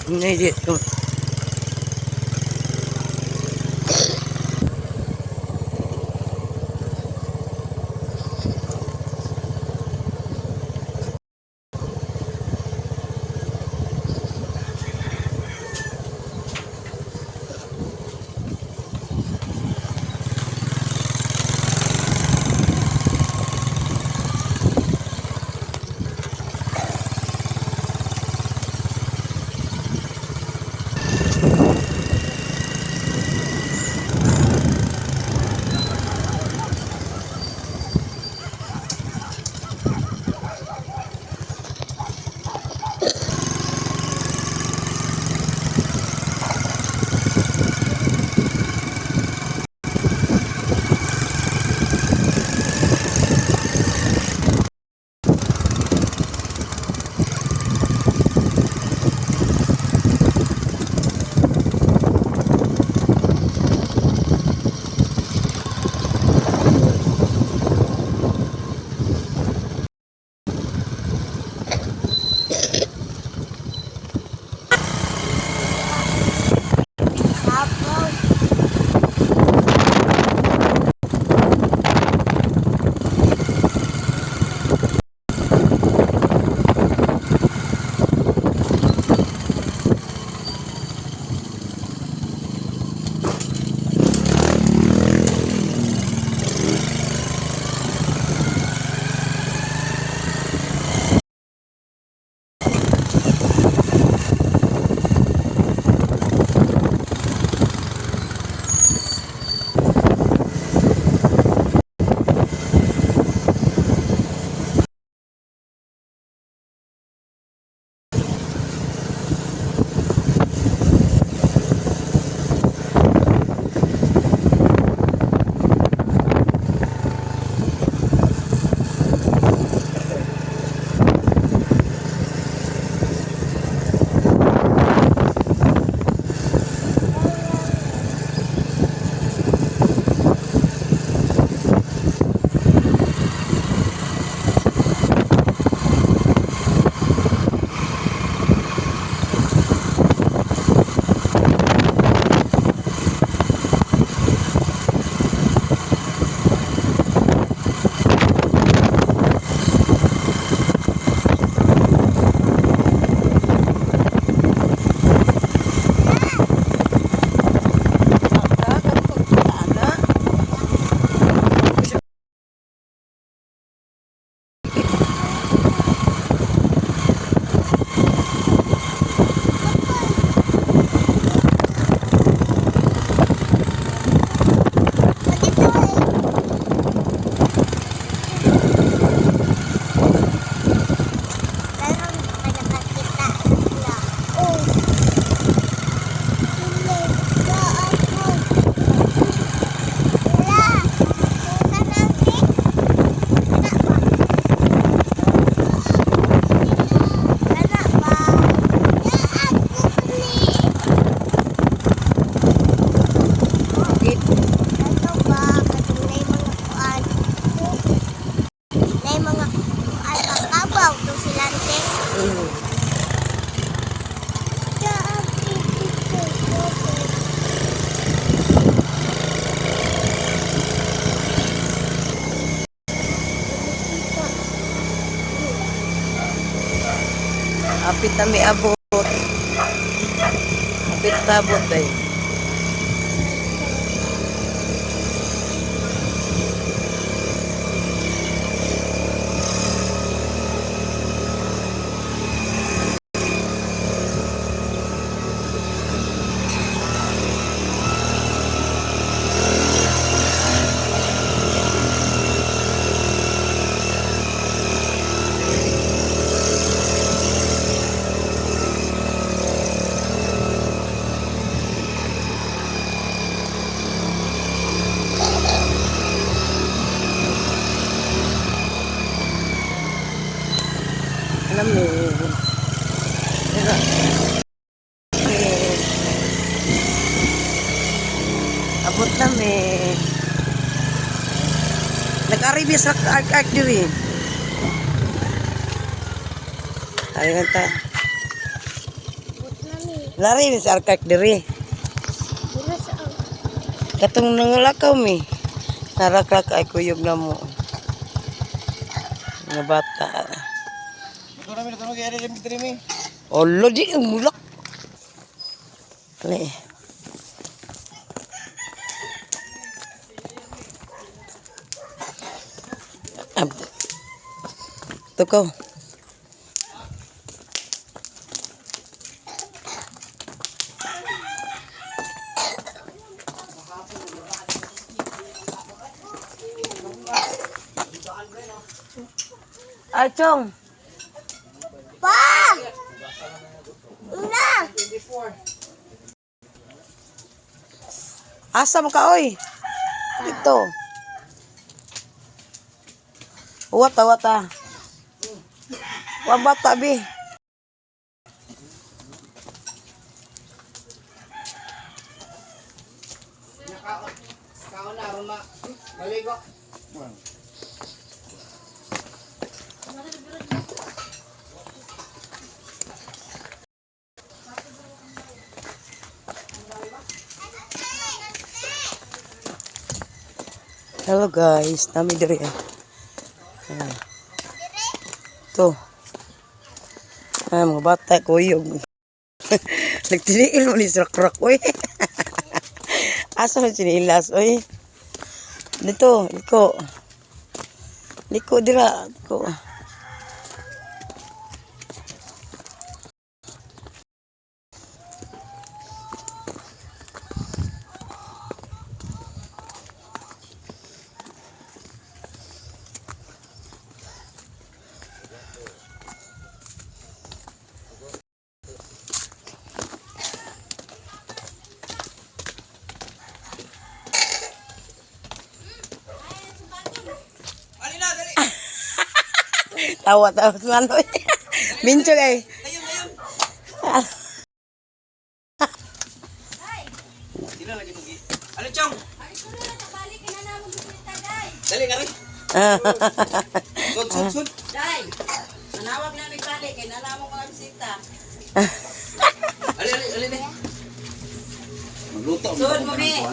Hindi dito. Apit kami abot. Apit tabot day. Alam mo, abot kami. Nag-arribi sa ark-ark diri. Ayun ta. Abot na ni. Lari ni sa arkak diri. Katong nangulakaw mi. Narakrak ay kuyog na mo. Nga bata. Ito namin natunog kaya rin diri mi. Olo di ang mulak. Le. Tukaw. Ay, Chong. Pa! Una! Asa mo ka, oy? Ito. Wata, wata. Wabata, bi. Kaon na ron na. Maligo. Hello guys, nami diri. To. Mga bata kuyog. Nagtiniil mo ni Srakrak, oy. Asa mo sinilas, oy. Dito, liko. Liko dira, liko. Tawa-tawa man, oy. Mincho kay. Sila lagi tugi. Ano chong? Dali ka rin. Sud. Day, manawag na nagbalik kay nalaman ko ang bisita. Ali. Magluto. Sud mo, mi.